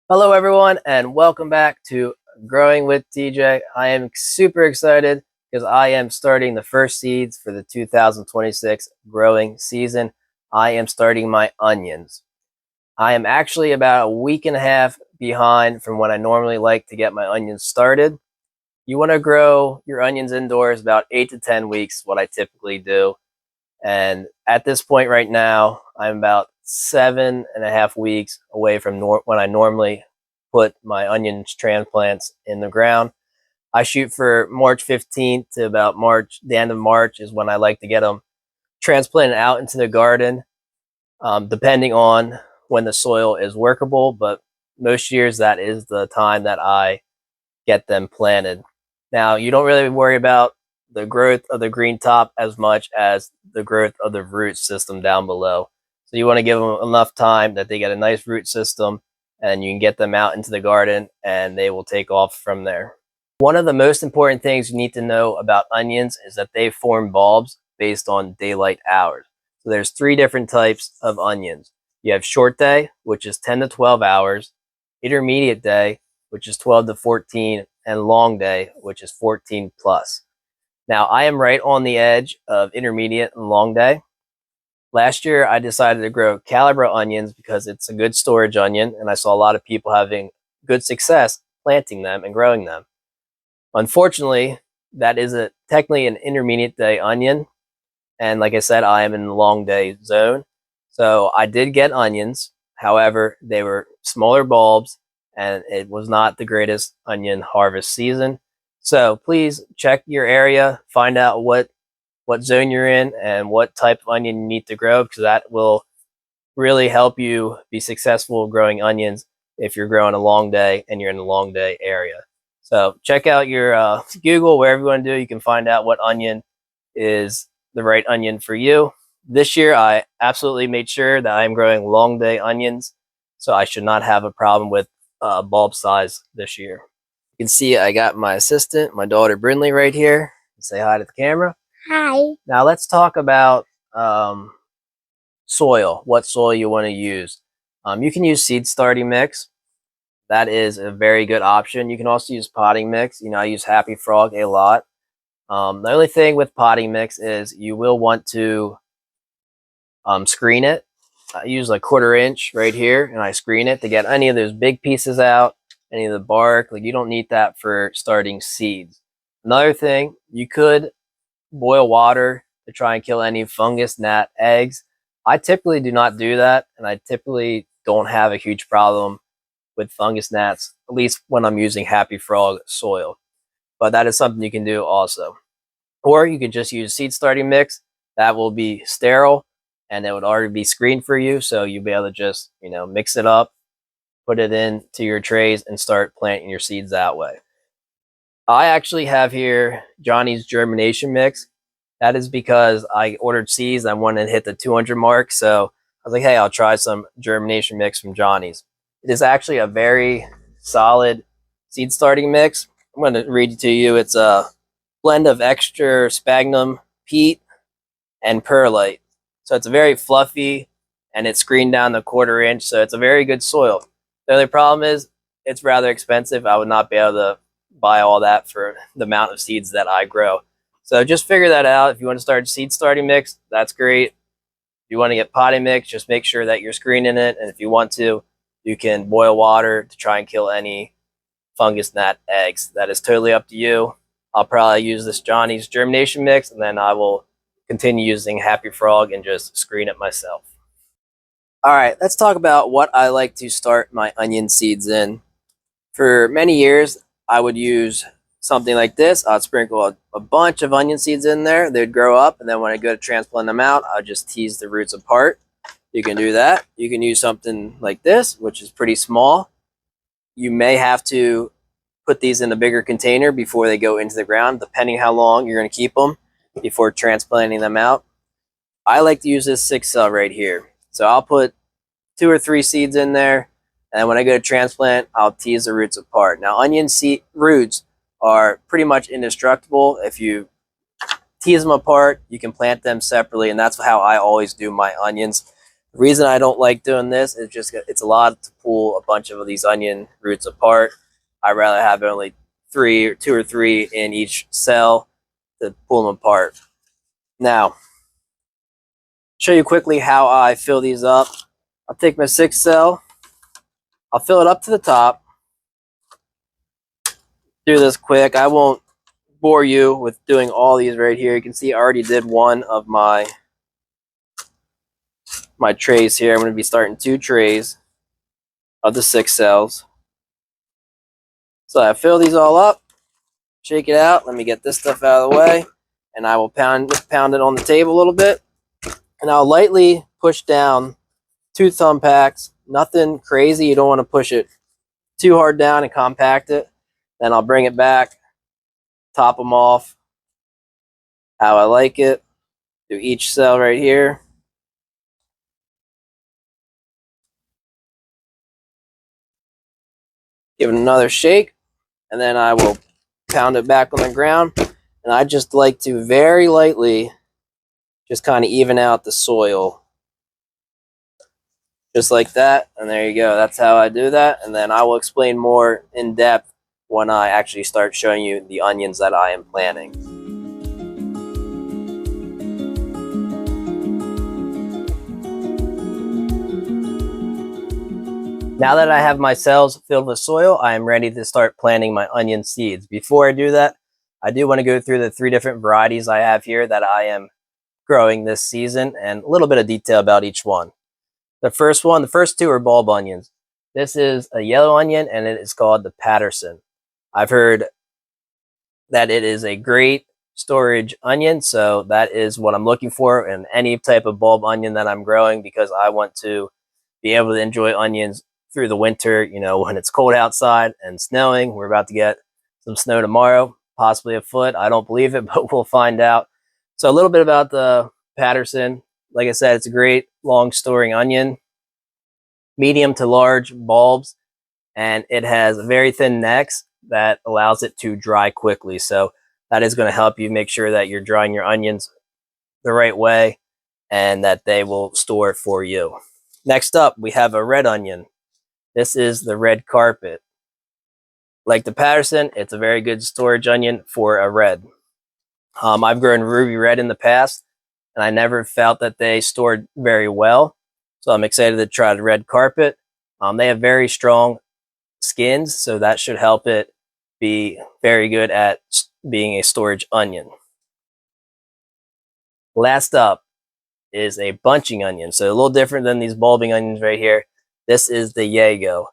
Hello, everyone, and welcome back to Growing with TJ. I am super excited because I am starting the first seeds for the 2026 growing season. I am starting my onions. I am actually about a week and a half behind from when I normally like to get my onions started. You want to grow your onions indoors about 8 to 10 weeks, what I typically do. And at this point right now, I'm about 7.5 weeks away from when I normally put my onions transplants in the ground. I shoot for March 15th to about the end of March is when I like to get them transplanted out into the garden, depending on when the soil is workable. But most years, that is the time that I get them planted. Now, you don't really worry about the growth of the green top as much as the growth of the root system down below. So you want to give them enough time that they get a nice root system and you can get them out into the garden and they will take off from there. One of the most important things you need to know about onions is that they form bulbs based on daylight hours. So there's three different types of onions. You have short day, which is 10 to 12 hours, intermediate day, which is 12 to 14, and long day, which is 14 plus. Now, I am right on the edge of intermediate and long day. Last year, I decided to grow Calibra onions because it's a good storage onion, and I saw a lot of people having good success planting them and growing them. Unfortunately, that is technically an intermediate day onion, and like I said, I am in the long day zone. So I did get onions. However, they were smaller bulbs and it was not the greatest onion harvest season. So please check your area, find out what zone you're in and what type of onion you need to grow, because that will really help you be successful growing onions if you're growing a long day and you're in the long day area. So check out your Google, wherever you want to do. You can find out what onion is the right onion for you. This year, I absolutely made sure that I'm growing long day onions, so I should not have a problem with bulb size this year. You can see I got my assistant, my daughter Brinley, right here. Say hi to the camera. Hi. Now let's talk about soil. What soil you want to use? You can use seed starting mix. That is a very good option. You can also use potting mix. I use Happy Frog a lot. The only thing with potting mix is you will want to screen it. I use like 1/4 inch right here, and I screen it to get any of those big pieces out, any of the bark. Like, you don't need that for starting seeds. Another thing, you could boil water to try and kill any fungus, gnat, eggs. I typically do not do that, and I typically don't have a huge problem with fungus gnats, at least when I'm using Happy Frog soil. But that is something you can do also. Or you can just use seed starting mix. That will be sterile and it would already be screened for you. So you'll be able to just, mix it up, put it into your trays and start planting your seeds that way. I actually have here Johnny's germination mix. That is because I ordered seeds. I wanted to hit the 200 mark. So I was like, hey, I'll try some germination mix from Johnny's. It is actually a very solid seed starting mix. I'm going to read it to you. It's a blend of extra sphagnum, peat, and perlite. So it's very fluffy and it's screened down to 1/4 inch. So it's a very good soil. The only problem is it's rather expensive. I would not be able to buy all that for the amount of seeds that I grow. So just figure that out. If you want to start seed starting mix, that's great. If you want to get potting mix, just make sure that you're screening it. And if you want to, you can boil water to try and kill any fungus, gnat, eggs. That is totally up to you. I'll probably use this Johnny's germination mix, and then I will continue using Happy Frog and just screen it myself. All right, let's talk about what I like to start my onion seeds in. For many years, I would use something like this. I'd sprinkle a bunch of onion seeds in there. They'd grow up, and then when I go to transplant them out, I'd just tease the roots apart. You can do that. You can use something like this, which is pretty small. You may have to put these in a bigger container before they go into the ground, depending how long you're going to keep them before transplanting them out. I like to use this 6 cell right here. So I'll put 2 or 3 seeds in there, and when I go to transplant, I'll tease the roots apart. Now, onion seed roots are pretty much indestructible. If you tease them apart, you can plant them separately, and that's how I always do my onions. The reason I don't like doing this is just it's a lot to pull a bunch of these onion roots apart. I'd rather have only two or three in each cell to pull them apart. Now, show you quickly how I fill these up. I'll take my 6 cell, I'll fill it up to the top. Do this quick. I won't bore you with doing all these right here. You can see I already did one of my trays here. I'm going to be starting 2 trays of the 6 cells. So I fill these all up, shake it out. Let me get this stuff out of the way, and I will pound it on the table a little bit, and I'll lightly push down 2 thumb packs. Nothing crazy. You don't want to push it too hard down and compact it. Then I'll bring it back, top them off how I like it. Do each cell right here. Give it another shake, and then I will pound it back on the ground. And I just like to very lightly just kind of even out the soil. Just like that, and there you go. That's how I do that, and then I will explain more in depth when I actually start showing you the onions that I am planting. Now that I have my cells filled with soil, I am ready to start planting my onion seeds. Before I do that, I do want to go through the 3 different varieties I have here that I am growing this season and a little bit of detail about each one. The first 2 are bulb onions. This is a yellow onion and it is called the Patterson. I've heard that it is a great storage onion, so that is what I'm looking for in any type of bulb onion that I'm growing, because I want to be able to enjoy onions through the winter, when it's cold outside and snowing. We're about to get some snow tomorrow, possibly a foot. I don't believe it, but we'll find out. So a little bit about the Patterson. Like I said, it's a great long storing onion, medium to large bulbs, and it has very thin necks that allows it to dry quickly. So that is going to help you make sure that you're drying your onions the right way and that they will store for you. Next up, we have a red onion. This is the red carpet. Like the Patterson, it's a very good storage onion for a red. I've grown ruby red in the past, and I never felt that they stored very well. So I'm excited to try the red carpet. They have very strong skins, so that should help it be very good at being a storage onion. Last up is a bunching onion. So a little different than these bulbing onions right here. This is the Yago,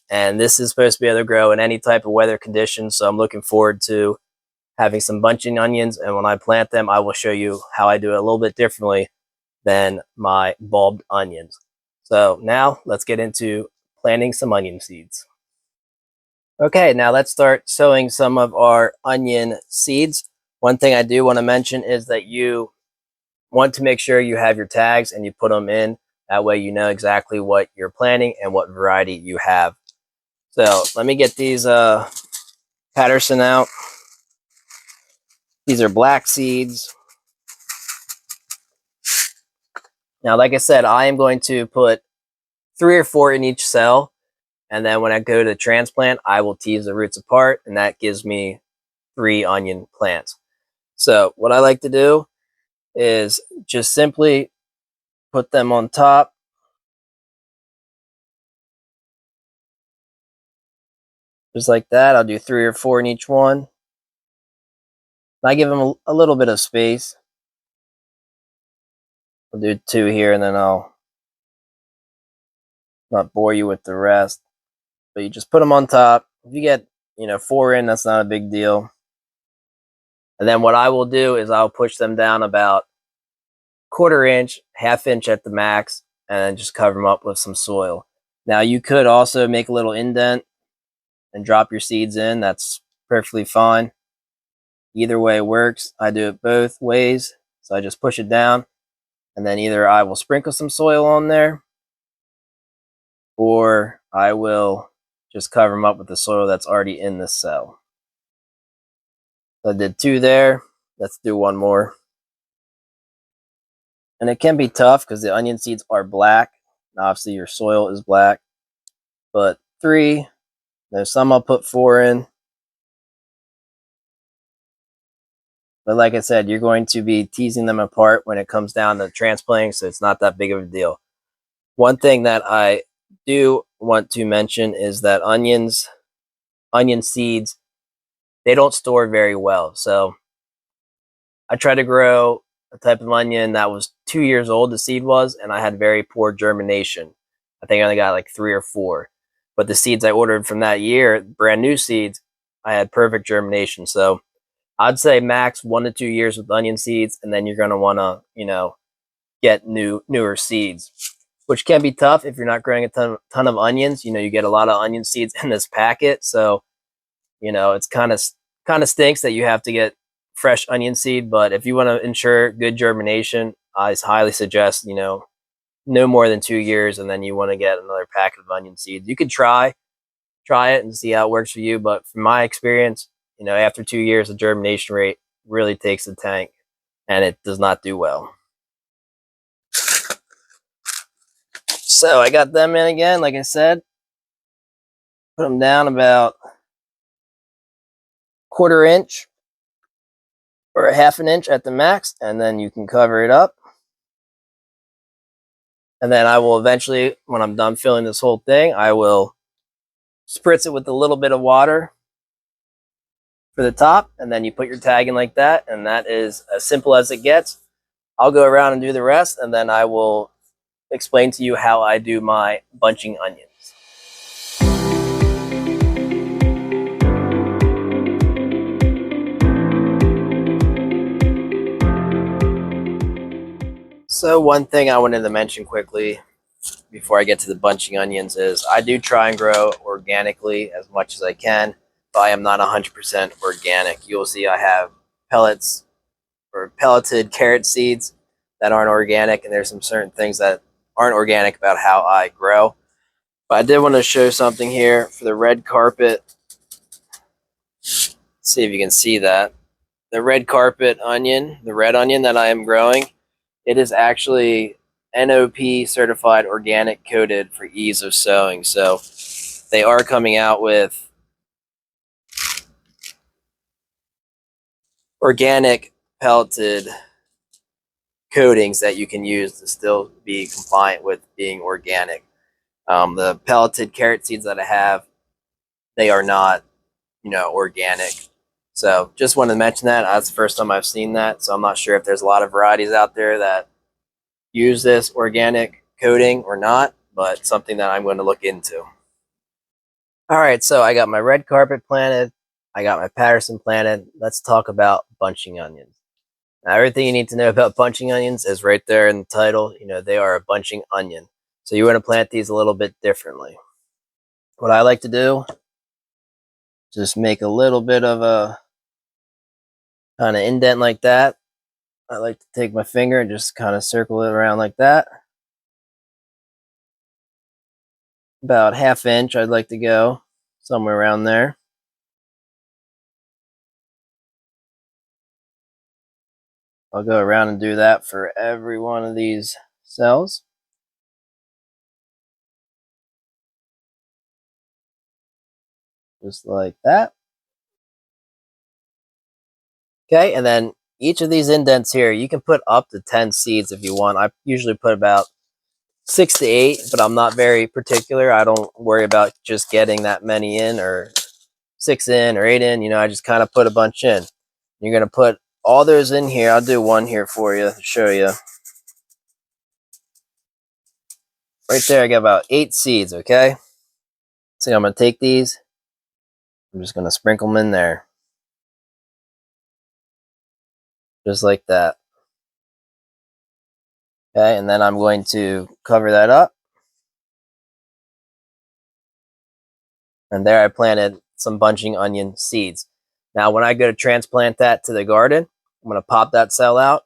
and this is supposed to be able to grow in any type of weather conditions. So I'm looking forward to having some bunching onions, and when I plant them, I will show you how I do it a little bit differently than my bulbed onions. So now let's get into planting some onion seeds. Okay, now let's start sowing some of our onion seeds. One thing I do want to mention is that you want to make sure you have your tags and you put them in. That way you know exactly what you're planting and what variety you have. So let me get these Patterson out. These are black seeds. Now, like I said, I am going to put 3 or 4 in each cell. And then when I go to the transplant, I will tease the roots apart, and that gives me 3 onion plants. So what I like to do is just simply put them on top. Just like that. I'll do 3 or 4 in each one. I give them a little bit of space. I'll do 2 here, and then I'll not bore you with the rest. But you just put them on top. If you get 4 in, that's not a big deal. And then what I will do is I'll push them down about 1/4 inch, 1/2 inch at the max, and then just cover them up with some soil. Now you could also make a little indent and drop your seeds in. That's perfectly fine. Either way works. I do it both ways. So I just push it down, and then either I will sprinkle some soil on there, or I will just cover them up with the soil that's already in the cell. So I did 2 there. Let's do 1 more. And it can be tough because the onion seeds are black. Obviously, your soil is black. But 3, there's some I'll put 4 in. But like I said, you're going to be teasing them apart when it comes down to transplanting, so it's not that big of a deal. One thing that I do want to mention is that onion seeds, they don't store very well. So I tried to grow a type of onion that was 2 years old, the seed was, and I had very poor germination. I think I only got like 3 or 4. But the seeds I ordered from that year, brand new seeds, I had perfect germination. So I'd say max 1 to 2 years with onion seeds, and then you're going to want to, get newer seeds, which can be tough if you're not growing a ton of onions. You get a lot of onion seeds in this packet, so it's kind of stinks that you have to get fresh onion seed. But if you want to ensure good germination, I highly suggest no more than 2 years, and then you want to get another packet of onion seeds. You could try it and see how it works for you, but from my experience, after 2 years, the germination rate really takes the tank, and it does not do well. So I got them in again, like I said. Put them down about 1/4 inch or a 1/2 inch at the max, and then you can cover it up. And then I will eventually, when I'm done filling this whole thing, I will spritz it with a little bit of water for the top, and then you put your tag in like that, and that is as simple as it gets. I'll go around and do the rest, and then I will explain to you how I do my bunching onions. So one thing I wanted to mention quickly before I get to the bunching onions is I do try and grow organically as much as I can, but I am not 100% organic. You'll see I have pellets or pelleted carrot seeds that aren't organic, and there's some certain things that aren't organic about how I grow. But I did want to show something here for the red carpet. Let's see if you can see that. The red carpet onion, the red onion that I am growing, it is actually NOP certified organic coated for ease of sowing. So they are coming out with organic pelleted coatings that you can use to still be compliant with being organic. The pelleted carrot seeds that I have, they are not, organic. So just wanted to mention that. That's the first time I've seen that. So I'm not sure if there's a lot of varieties out there that use this organic coating or not, but something that I'm going to look into. All right, so I got my red carpet planted. I got my Patterson planted. Let's talk about bunching onions. Now, everything you need to know about bunching onions is right there in the title. They are a bunching onion. So you want to plant these a little bit differently. What I like to do, just make a little bit of a kind of indent like that. I like to take my finger and just kind of circle it around like that. About 1/2 inch I'd like to go, somewhere around there. I'll go around and do that for every one of these cells. Just like that. Okay, and then each of these indents here, you can put up to 10 seeds if you want. I usually put about 6 to 8, but I'm not very particular. I don't worry about just getting that many in, or 6 in or 8 in. I just kind of put a bunch in. You're going to put all those in here. I'll do one here for you to show you. Right there, I got about 8 seeds, okay? So I'm going to take these. I'm just going to sprinkle them in there. Just like that. Okay, and then I'm going to cover that up. And there I planted some bunching onion seeds. Now, when I go to transplant that to the garden, I'm going to pop that cell out,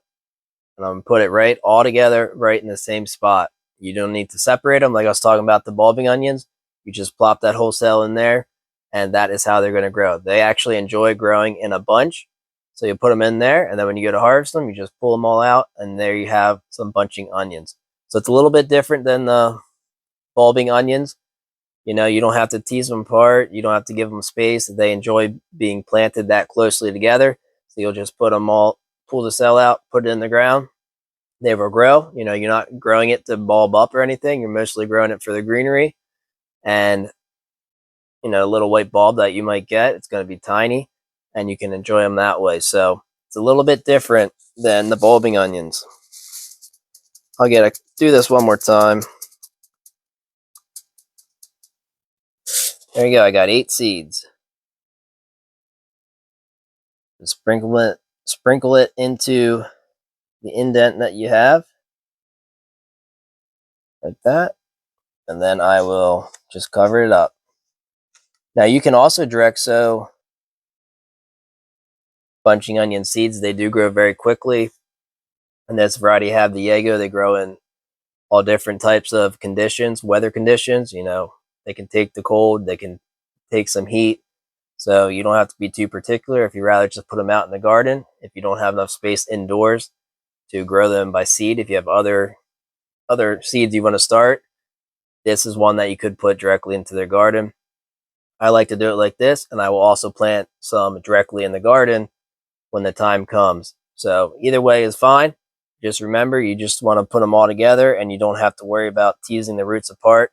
and I'm going to put it right all together, right in the same spot. You don't need to separate them like I was talking about the bulbing onions. You just plop that whole cell in there, and that is how they're going to grow. They actually enjoy growing in a bunch. So you put them in there, and then when you go to harvest them, you just pull them all out, and there you have some bunching onions. So it's a little bit different than the bulbing onions. You know, you don't have to tease them apart. You don't have to give them space. They enjoy being planted that closely together. So you'll just put them all, pull the cell out, put it in the ground. They will grow. You know, you're not growing it to bulb up or anything. You're mostly growing it for the greenery. And, you know, a little white bulb that you might get, it's going to be tiny, and you can enjoy them that way. So it's a little bit different than the bulbing onions. I'll do this one more time. There you go. I got 8 seeds. Just sprinkle it into the indent that you have, like that, and then I will just cover it up. Now you can also direct sow bunching onion seeds. They do grow very quickly, and this variety have the Yago. They grow in all different types of conditions, weather conditions. You know, they can take the cold, they can take some heat, so you don't have to be too particular. If you rather just put them out in the garden, if you don't have enough space indoors to grow them by seed, if you have other seeds you want to start, this is one that you could put directly into their garden. I like to do it like this, and I will also plant some directly in the garden when the time comes. So either way is fine. Just remember, you just want to put them all together, and you don't have to worry about teasing the roots apart.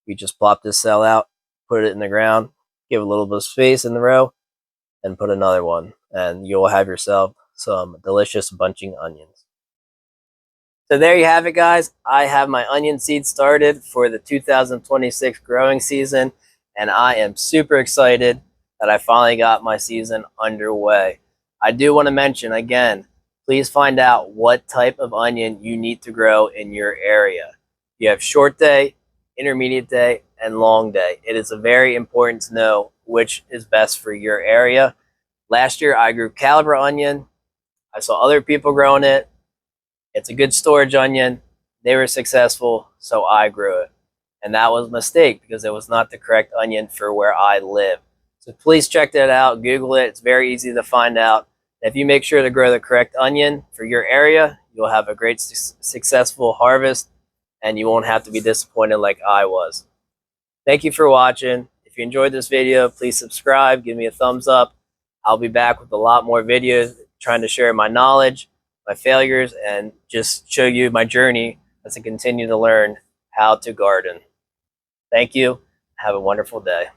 You just plop this cell out, put it in the ground, give a little bit of space in the row, and put another one, and you'll have yourself some delicious bunching onions. So there you have it, guys. I have my onion seeds started for the 2026 growing season, and I am super excited that I finally got my season underway. I do want to mention again, please find out what type of onion you need to grow in your area. You have short day, intermediate day, and long day. It is very important to know which is best for your area. Last year I grew caliber onion. I saw other people growing it. It's a good storage onion. They were successful, so I grew it. And that was a mistake because it was not the correct onion for where I live. So please check that out. Google it. It's very easy to find out. If you make sure to grow the correct onion for your area, you'll have a great successful harvest, and you won't have to be disappointed like I was. Thank you for watching. If you enjoyed this video, please subscribe. Give me a thumbs up. I'll be back with a lot more videos trying to share my knowledge, my failures, and just show you my journey as I continue to learn how to garden. Thank you. Have a wonderful day.